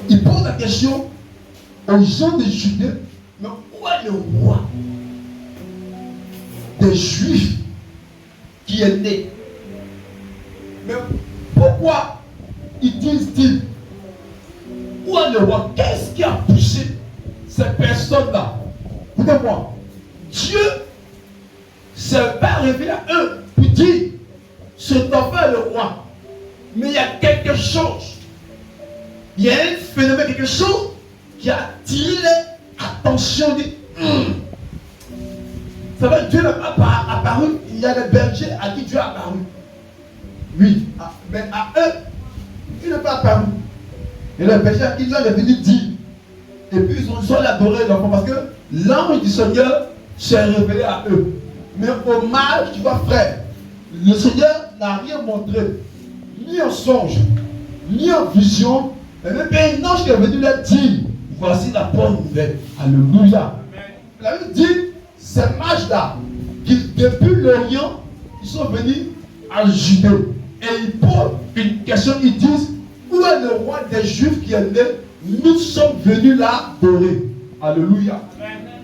il pose la question aux gens de Judée, mais où est le roi des Juifs qui est né? Mais pourquoi ils disent-ils, où est le roi? Qu'est-ce qui a poussé ces personnes-là? Écoutez-moi, Dieu s'est pas révélé à eux pour dire, cet enfant est le roi. Mais il y a quelque chose, il y a un phénomène, quelque chose qui a attiré l'attention des... Ça veut dire Dieu n'a pas apparu, il y a des bergers à qui Dieu a apparu. Oui, mais à eux, il n'est pas apparu. Et les bergers à qui Dieu est venu dire. Et puis ils ont adoré l'enfant parce que l'ange du Seigneur s'est révélé à eux. Mais au mal, tu vois frère, le Seigneur n'a rien montré, ni en songe, ni en vision, et même un ange qui est venu leur dire, voici la bonne nouvelle. Alléluia. La Bible dit, ces mages-là, qui depuis l'Orient, ils sont venus à Judée. Et ils posent une question, ils disent, où est le roi des Juifs qui est né? Nous sommes venus là adorer. Alléluia.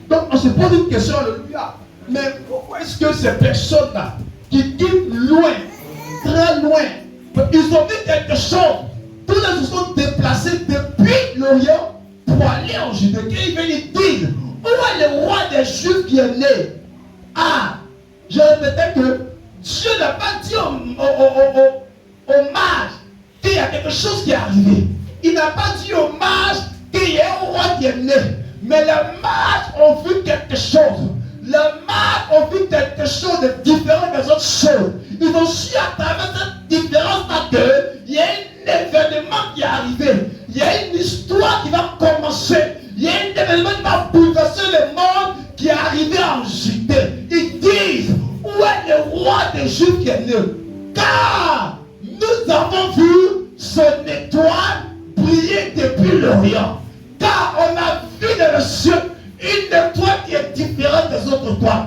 Donc on se pose une question, alléluia. Mais pourquoi est-ce que ces personnes-là, qui quittent loin, très loin, ils ont vu quelque chose, tous les se sont déplacés depuis l'Orient pour aller en Judée. Ils viennent dire, où est le roi des Juifs qui est né? Ah, je répétais que Dieu n'a pas dit aux mages qu'il y a quelque chose qui est arrivé. Il n'a pas dit aux mages qu'il y a un roi qui est né. Mais les mages ont vu quelque chose. Les mages ont vu quelque chose de différent des autres choses. Ils ont su à travers cette différence-là qu'il y a un événement qui est arrivé. Il y a une histoire qui va commencer. Il y a un événement qui va bouleverser le monde qui est arrivé en Judée. Ils disent, où est le roi des Juifs qui est né? Car nous avons vu son étoile briller depuis l'Orient. Car on a vu dans le ciel une étoile qui est différente des autres étoiles.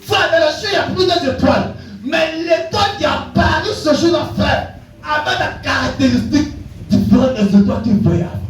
Frère, dans le ciel, il y a plusieurs étoiles. Mais l'étoile qui est apparue ce jour-là, frère, avait des caractéristiques différentes des étoiles qu'il voyait avant.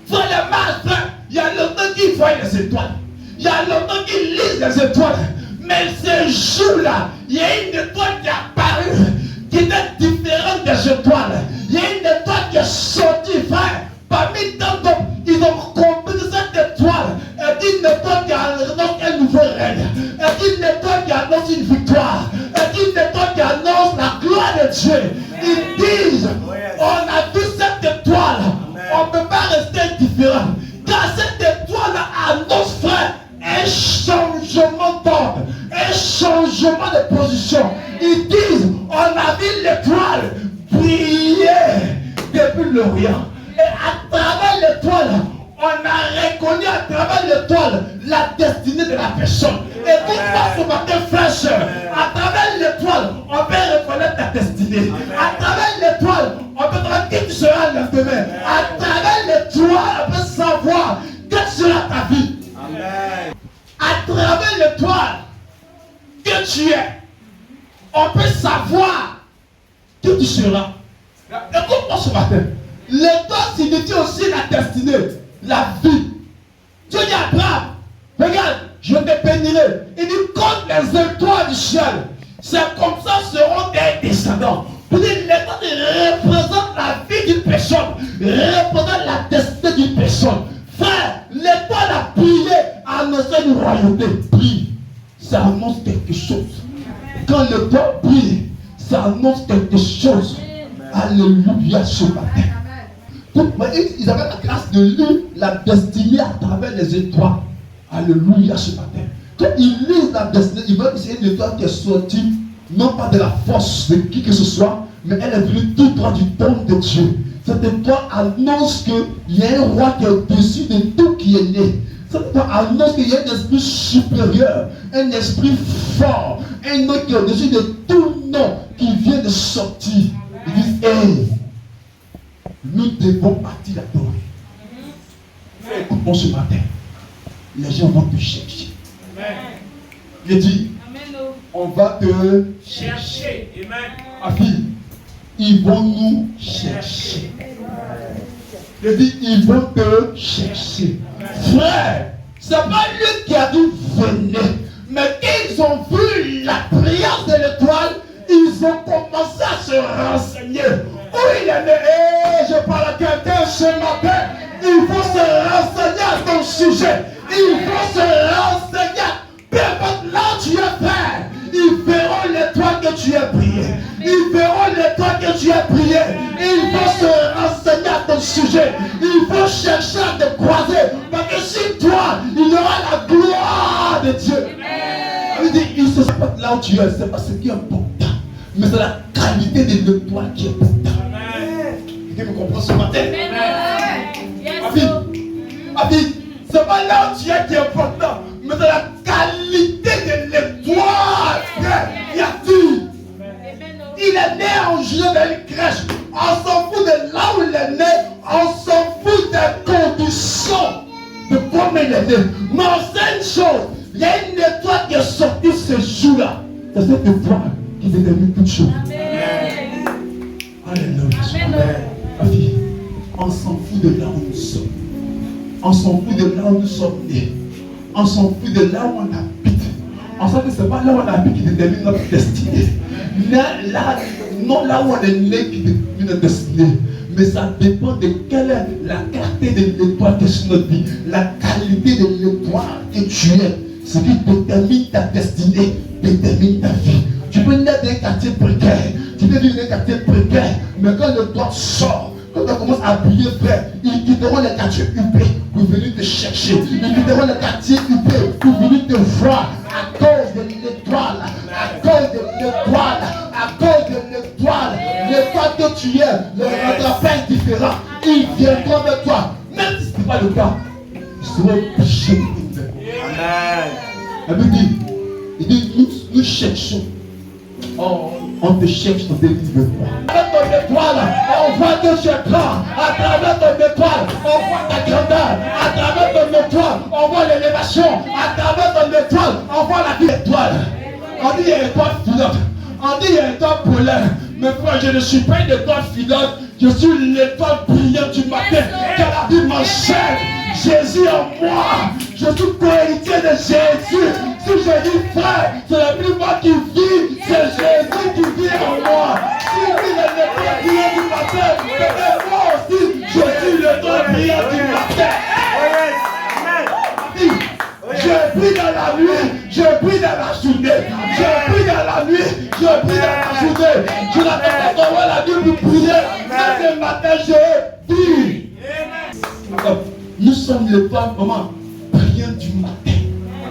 Frère, les mages, frère, il y a longtemps qu'ils voient les étoiles. Il y a longtemps qu'ils lisent les étoiles. Mais ce jour-là, il y a une étoile qui est apparue, qui était différente des étoiles. Il y a une étoile qui est sortie, frère. Parmi tant d'autres, ils ont compris cette étoile est une étoile qui annonce un nouveau règne, est une étoile qui annonce une victoire, est une étoile qui annonce la gloire de Dieu. Ils disent, on a vu cette étoile, on ne peut pas rester indifférent, car cette étoile annonce, frère, un changement d'ordre, un changement de position. Ils disent, on a vu l'étoile briller depuis l'Orient. Et à travers l'étoile, on a reconnu à travers l'étoile la destinée de la personne. Et tout ça ce matin, frère, soeur, à travers l'étoile, on peut reconnaître ta destinée. À travers l'étoile, on peut savoir qui tu seras le lendemain. À travers l'étoile, on peut savoir quelle sera ta vie. Amen. À travers l'étoile que tu es, on peut savoir qui tu seras. Écoute-moi ce matin. L'étoile signifie aussi la destinée, la vie. Dieu dit à Abraham, regarde, je te bénirai. Il dit, comme les étoiles du ciel, c'est comme ça seront tes descendants. Vous dites, l'étoile représente la vie d'une personne, représente la destinée d'une personne. Frère, l'étoile a brillé, a annoncé une royauté. Brille, ça annonce quelque chose. Quand l'étoile brille, ça annonce quelque chose. Alléluia ce matin. Ils avaient la grâce de lire la destinée à travers les étoiles. Alléluia ce matin. Quand ils lisent la destinée, ils voient que c'est une étoile qui est sortie, non pas de la force de qui que ce soit, mais elle est venue tout droit du trône de Dieu. Cette étoile annonce qu'il y a un roi qui est au-dessus de tout qui est né. Cette étoile annonce qu'il y a un esprit supérieur, un esprit fort, un nom qui est au-dessus de tout nom qui vient de sortir. Ils disent, hey, nous devons partir l'adorer. Écoute-moi ce matin. Les gens vont te chercher. Il dit, on va te chercher. Ma fille, ils vont nous chercher. Il dit, ils vont te chercher. Frère, c'est pas lui qui a dit venez. Mais quand ils ont vu la prière de l'étoile, ils ont commencé à se renseigner. Où il est né? Je parle à quelqu'un ce matin. Il faut se renseigner à ton sujet. Il faut se renseigner. Peu importe là où tu es, frère. Ils verront l'étoile que tu as prié. Ils verront l'étoile que tu as prié. Il faut se renseigner à ton sujet. Il faut chercher à te croiser. Parce que si toi, il y aura la gloire de Dieu. Il dit, il se sait pas là où tu es. C'est pas ce qui est important. Mais c'est la qualité de l'étoile qui est importante. Quelqu'un me comprend ce matin? Avis, c'est pas là où tu es qui est important. Mais c'est la qualité de l'étoile. Il a dit. Il est né en juillet dans une crèche. On s'en fout de là où il est né. On s'en fout des conditions de comment il est né. Mais on sait une chose. Il y a une étoile qui est sortie ce jour-là. C'est cette étoile qui détermine toutes choses. Alléluia. Amen. On s'en fout de là où nous sommes. On s'en fout de là où nous sommes nés. On s'en fout de là où on habite. On sait que ce n'est pas là où on habite qui détermine notre destinée. Non là où on est né qui détermine notre destinée. Mais ça dépend de quelle est la clarté de l'étoile qui est sur notre vie. La qualité de l'étoile que tu es. Ce qui détermine ta destinée, détermine ta vie. Tu peux naître dans un quartier précaire. Tu peux vivre dans un quartier précaire. Mais quand l'étoile sort, quand on commence à briller, frère, ils quitteront les quartiers huppés pour venir te chercher. Ils quitteront les quartiers huppés pour venir te voir à cause de l'étoile. À cause de l'étoile. À cause de l'étoile. L'étoile que tu es, le rattrapage différent. Ils viendront de toi. Même si ce n'est pas le cas, ils seront péchés. Amen. Il dit, nous cherchons. On te cherche dans tes livres. Avec ton étoile, on voit que tu es grand. À travers ton étoile, on voit ta grandeur. À travers ton étoile, on voit l'élévation. À travers ton étoile, on voit la vie étoile. On dit il y a une étoile filote. On dit il y a une étoile polaire. Mais frère, je ne suis pas une étoile filote. Je suis l'étoile brillante du matin. Car la vie m'enchaîne. Jésus en moi. Je suis co-héritier de Jésus. Si je dis frère, ce n'est plus moi qui vis, c'est Jésus qui vit en moi. Si il est l'étoile brillante du matin, c'est moi aussi, je suis l'étoile brillante du matin. Je prie dans la nuit, je prie dans la journée. Je prie dans la nuit, je prie dans la journée. Je n'attends pas qu'on voit la nuit pour prier. Mais ce matin, je prie. Nous sommes l'étoile comment? Brillante du matin.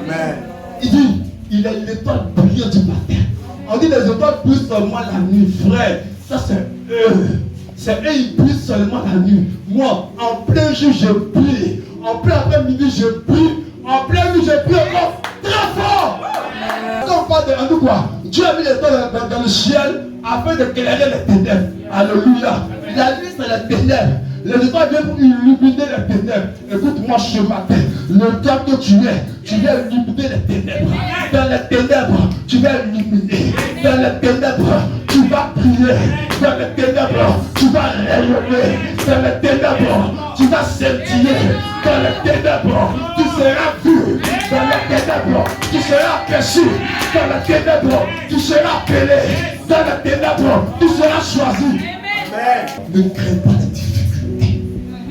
Amen. Il dit, il est l'étoile brillante du matin. On dit les étoiles brillent seulement la nuit, frère. Ça c'est eux. C'est eux, ils brillent seulement la nuit. Moi, en plein jour, je brille. En plein après-midi, je brille. En plein nuit, je brille encore très fort. Quand on parle de quoi? Dieu a mis l'étoile dans le ciel afin d'éclairer les ténèbres. Alléluia. La nuit, c'est les ténèbres. Les étoiles viennent pour illuminer les ténèbres. Écoute-moi ce matin. Le temps que tu vas illuminer les ténèbres. Dans les ténèbres, tu vas illuminer. Dans les ténèbres, tu vas prier. Dans les ténèbres, tu vas rayonner. Dans les ténèbres, tu vas scintiller. Dans les ténèbres, tu seras vu. Dans les ténèbres, tu seras perçu. Dans les ténèbres, tu seras appelé. Dans les ténèbres, tu seras choisi. Ne crains pas les difficultés.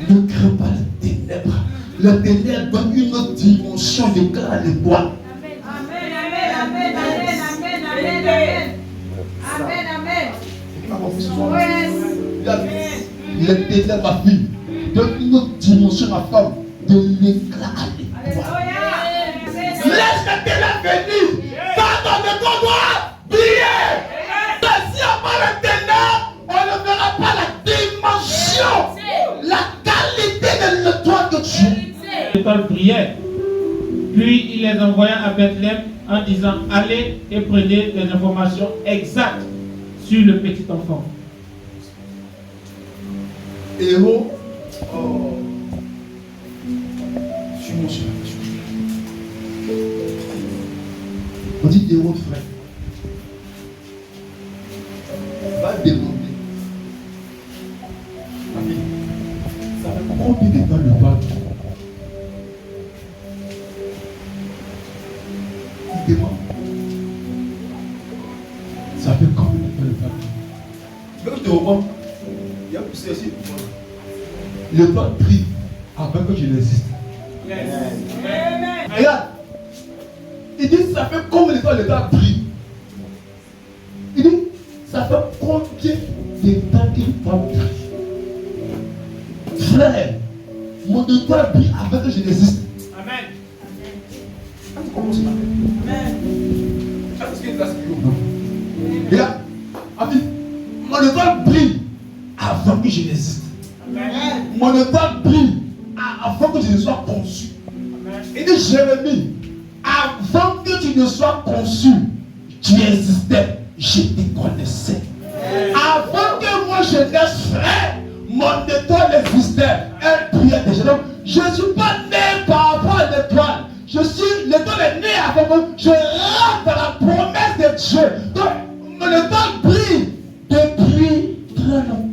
Ne crains pas les ténèbres. Les ténèbres donnent une autre dimension de grâce et bois. Amen, amen, amen, amen, amen, amen. Amen, amen. Les ténèbres, ma fille, donnent une autre dimension, ma femme, de l'éclat à l'étoile. Laisse les ténèbres venir. Quand on ne doit briller. Si on parle de ténèbres, on ne verra pas la dimension, la qualité de l'étoile que tu es. L'étoile brillait. Puis il les envoya à Bethléem en disant, allez et prenez les informations exactes sur le petit enfant. Héros, suis-moi sur la question. On dit héros, frère. Va demander. Ça fait combien de temps l'étoile brille? Il demande. Ça fait combien de temps l'étoile brille? Tu veux que je te remonte? Il y a poussé aussi. L'étoile brille avant que je n'existe. Regarde. Il dit, ça fait combien de temps l'étoile brille? Il dit, ça fait combien de temps que l'étoile brille? Frère, mon étoile brille avant que je n'existe. Amen. Comment ça va? Amen. Est-ce qu'il y a une regarde, ami, mon étoile brille avant que je n'existe. Amen. Mon étoile brille avant que je ne sois conçu. Amen. Il dit, Jérémie, avant que tu ne sois conçu, tu existais, je te connaissais. Avant que moi je naisse, frère, mon étoile existait, elle brillait déjà. Donc, je ne suis pas né par rapport à l'étoile. L'étoile est née avant moi. Je rentre dans la promesse de Dieu. Donc, mon étoile brille depuis très longtemps.